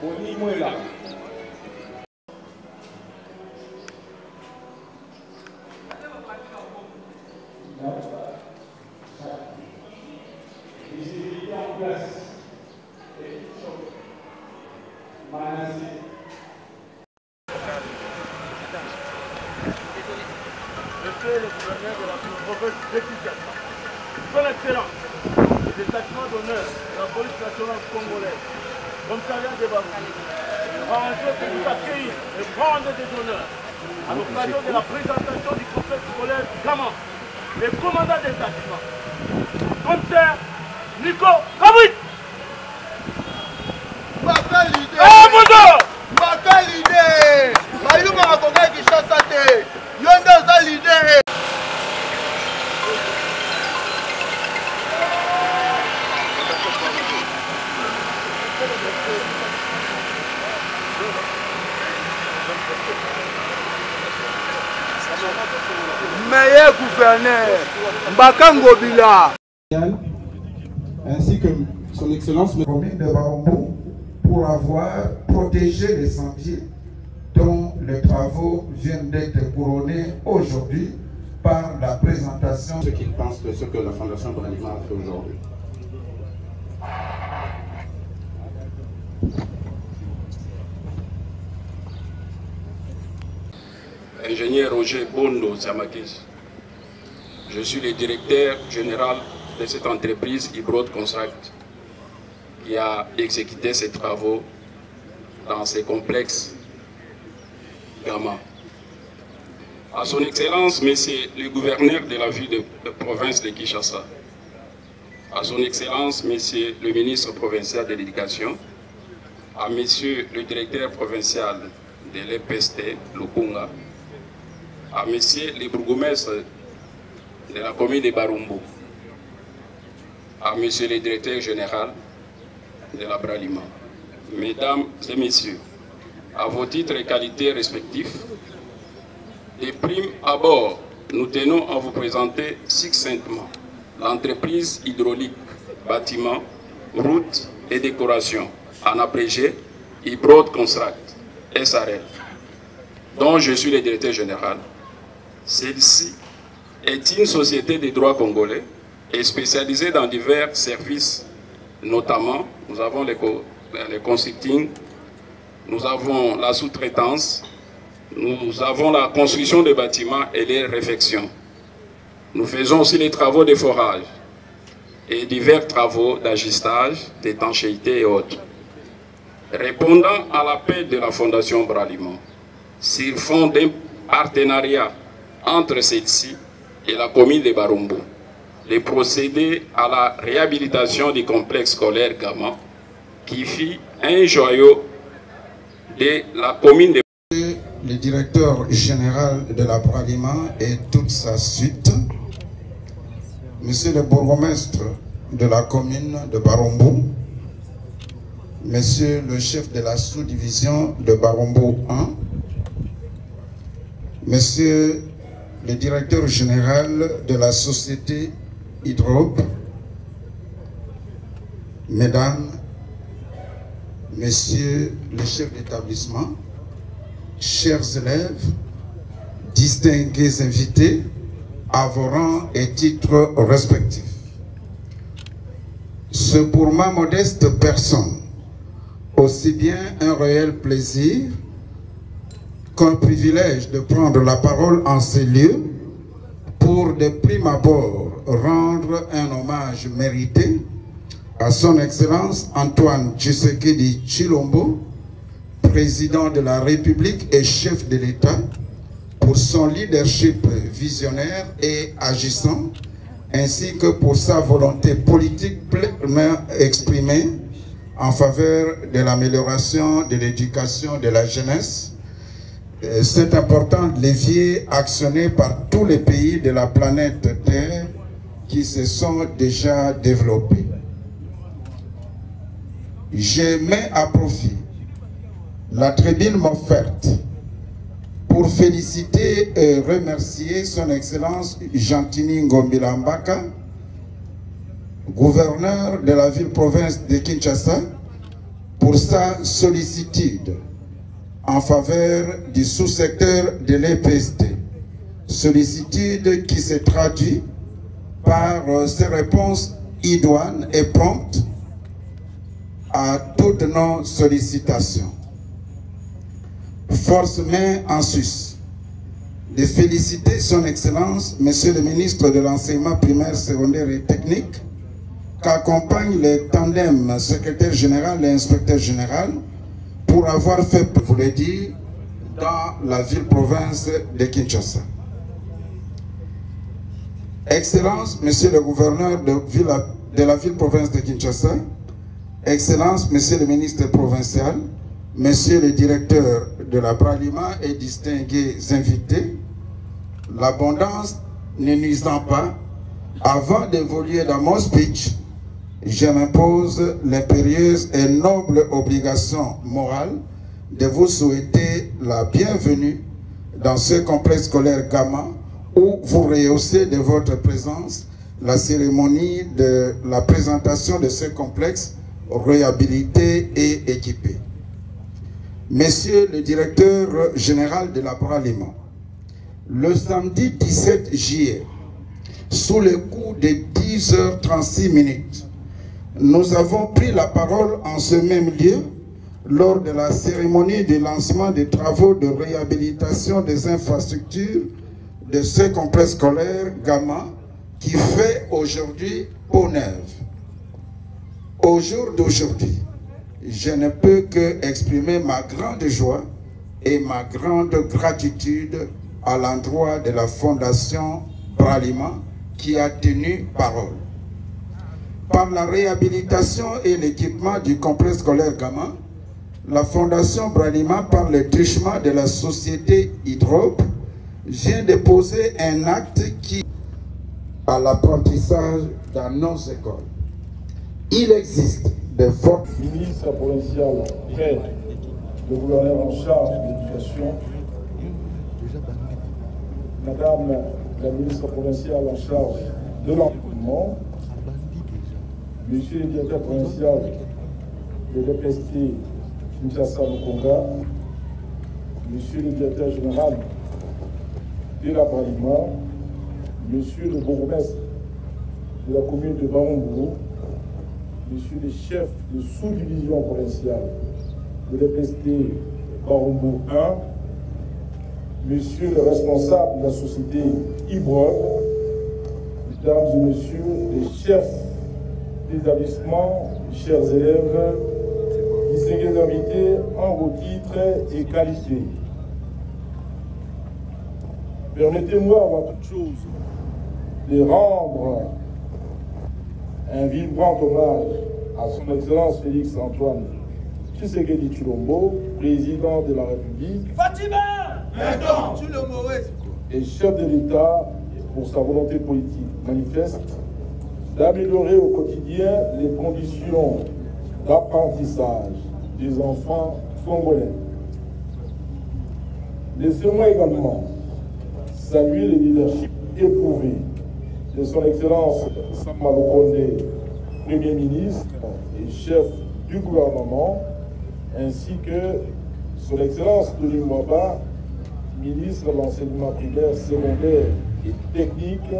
Boni Mwela. Visibilité en place. Monsieur le gouverneur de la province de Kinshasa, Son Excellence, le détachement d'honneur de la police nationale congolaise, commissariat de Barou, rangé de nous accueillir et prendre des honneurs à l'occasion de la présentation du complexe scolaire Gaman, le commandant des détachement, commissaire Nico Kabouit. Meilleur gouverneur, Mbakango Bila. Ainsi que son excellence, le commune de Barombo, pour avoir protégé les sentiers dont les travaux viennent d'être couronnés aujourd'hui par la présentation. Ce qu'ils pensent de ce que la Fondation Bralima a fait aujourd'hui. Ingénieur Roger Bondo Zamakis. Je suis le directeur général de cette entreprise Ibrod Construct qui a exécuté ces travaux dans ces complexes Gama. À son Excellence, Monsieur le gouverneur de la ville de province de Kinshasa, à son Excellence, Monsieur le ministre provincial de l'Éducation, à Monsieur le directeur provincial de l'EPST, Lukunga, à Monsieur le bourgmestre de la commune de Barumbo, à Monsieur le directeur général de la Bralima, Mesdames et Messieurs, à vos titres et qualités respectifs, de prime abord, nous tenons à vous présenter succinctement l'entreprise hydraulique, bâtiments, routes et décoration, en abrégé Ibrod Construct, SRL, dont je suis le directeur général. Celle-ci est une société de droit congolais et spécialisée dans divers services, notamment nous avons les consulting, nous avons la sous-traitance, nous avons la construction des bâtiments et les réfections. Nous faisons aussi les travaux de forage et divers travaux d'ajustage, d'étanchéité et autres. Répondant à l'appel de la Fondation Bralima, sur fond d'un partenariat entre celle-ci et la commune de Barumbo, de procéder à la réhabilitation du complexe scolaire Gama, qui fit un joyau de la commune de le directeur général de la Bralima et toute sa suite, Monsieur le bourgmestre de la commune de Barombo, Monsieur le chef de la sous-division de Barombo 1, Monsieur le directeur général de la société Hydrope, Mesdames, Messieurs les chefs d'établissement, chers élèves, distingués invités, à vos rangs et titres respectifs. C'est pour ma modeste personne aussi bien un réel plaisir qu'un privilège de prendre la parole en ces lieux pour de prime abord rendre un hommage mérité à son Excellence Antoine Tshisekedi Tshilombo, président de la République et chef de l'État, pour son leadership visionnaire et agissant, ainsi que pour sa volonté politique pleinement exprimée en faveur de l'amélioration de l'éducation de la jeunesse. Cet important levier actionné par tous les pays de la planète Terre qui se sont déjà développés. Je mets à profit la tribune m'offerte pour féliciter et remercier son Excellence Jantini Ngombila Mbaka, gouverneur de la ville-province de Kinshasa, pour sa sollicitude en faveur du sous-secteur de l'EPST. Sollicitude qui se traduit par ses réponses idoines et promptes à toutes nos sollicitations. Force main en sus de féliciter son Excellence, Monsieur le ministre de l'Enseignement primaire, secondaire et technique, qu'accompagne le tandem secrétaire général et inspecteur général pour avoir fait, vous le dire, dans la ville-province de Kinshasa. Excellence, Monsieur le gouverneur de la ville-province de Kinshasa, Excellence, Monsieur le ministre provincial, Monsieur le directeur de la Bralima et distingués invités, l'abondance ne nuisant pas, avant d'évoluer dans mon speech, je m'impose l'impérieuse et noble obligation morale de vous souhaiter la bienvenue dans ce complexe scolaire Gamma où vous rehaussez de votre présence la cérémonie de la présentation de ce complexe réhabilité et équipé. Monsieur le directeur général de la Bralima, le samedi 17 juillet, sous le coup de 10h36, nous avons pris la parole en ce même lieu lors de la cérémonie de lancement des travaux de réhabilitation des infrastructures de ce complexe scolaire Gamma qui fait aujourd'hui peau neuve. Au jour d'aujourd'hui, je ne peux que exprimer ma grande joie et ma grande gratitude à l'endroit de la Fondation Bralima qui a tenu parole. Par la réhabilitation et l'équipement du complexe scolaire Gamma, la Fondation Bralima, par le truchement de la société Hydrope, vient de poser un acte qui à l'apprentissage dans nos écoles. Il existe de fortes... Ministre provincial près le gouverneur en charge de l'éducation, Madame la ministre provinciale en charge de l'environnement, Monsieur le directeur provincial de l'EPST Kinshasa-Mukonga, Monsieur le directeur général de la Bralima, Monsieur le bourgmestre de la commune de Barumbourou, Monsieur le chef de sous-division provinciale de l'EPST Barumbourou 1, Monsieur le responsable de la société Ibrob, Mesdames et Messieurs les chefs d'établissement, chers élèves, distingués invités en vos titres et qualités. Permettez-moi avant toute chose de rendre un vibrant hommage à son Excellence Félix Antoine Tshisekedi Tshilombo, président de la République et chef de l'État pour sa volonté politique manifeste d'améliorer au quotidien les conditions d'apprentissage des enfants congolais. Laissez-moi également saluer le leadership éprouvé de son Excellence Sama Lukonde, Premier ministre et chef du gouvernement, ainsi que son Excellence Denis Mwaba, ministre de l'enseignement primaire, secondaire et technique,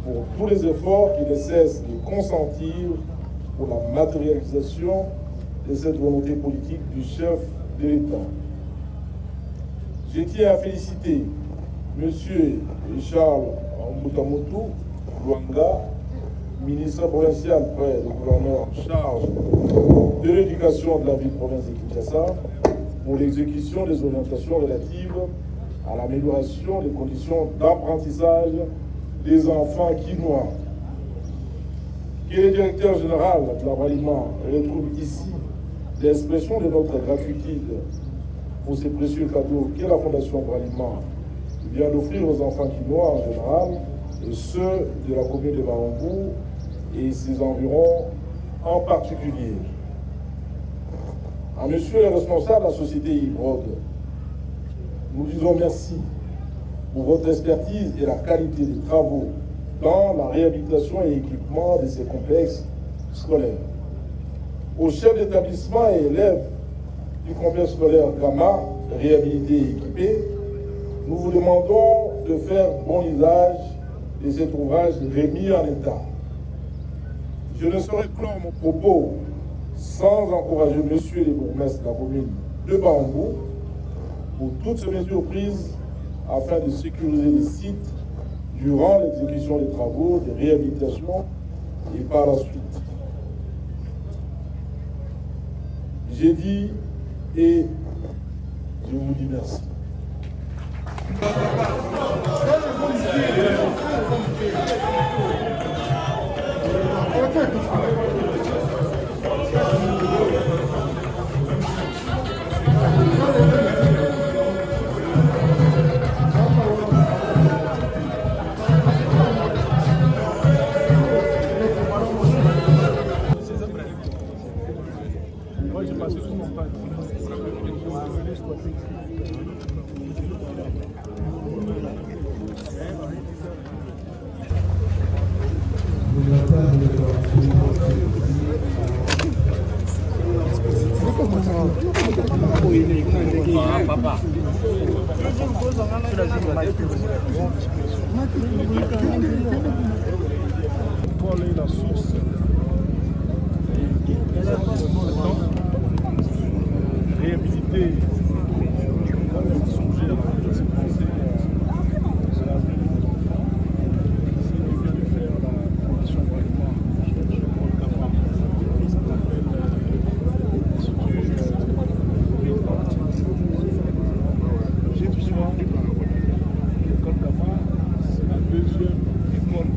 pour tous les efforts qui ne cessent de consentir pour la matérialisation de cette volonté politique du chef de l'État. Je tiens à féliciter M. Charles Mbutamutu Luanga, ministre provincial près le gouverneur en charge de l'éducation de la ville-province de Kinshasa, pour l'exécution des orientations relatives à l'amélioration des conditions d'apprentissage des enfants quinois. Que le directeur général de la Bralima retrouve ici l'expression de notre gratitude pour ces précieux cadeaux que la Fondation Bralima vient d'offrir aux enfants quinois en général ceux de la commune de Barambou et ses environs en particulier. À monsieur le responsable de la société Ibrod, nous disons merci pour votre expertise et la qualité des travaux dans la réhabilitation et équipement de ces complexes scolaires. Aux chefs d'établissement et élèves du complexe scolaire Gama, réhabilité et équipé, nous vous demandons de faire bon usage de cet ouvrage remis en état. Je ne saurais clore mon propos sans encourager monsieur le bourgmestre de la commune de Barambou pour toutes ces mesures prises afin de sécuriser les sites durant l'exécution des travaux de réhabilitation et par la suite. J'ai dit et je vous dis merci. Quelle est la source réhabiliter, songer à la pensée à l'avenir de nos enfants, c'est de faire la formation vraiment j'ai besoin l'école Gama, c'est la deuxième école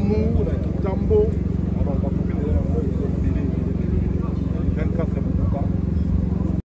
Mungu na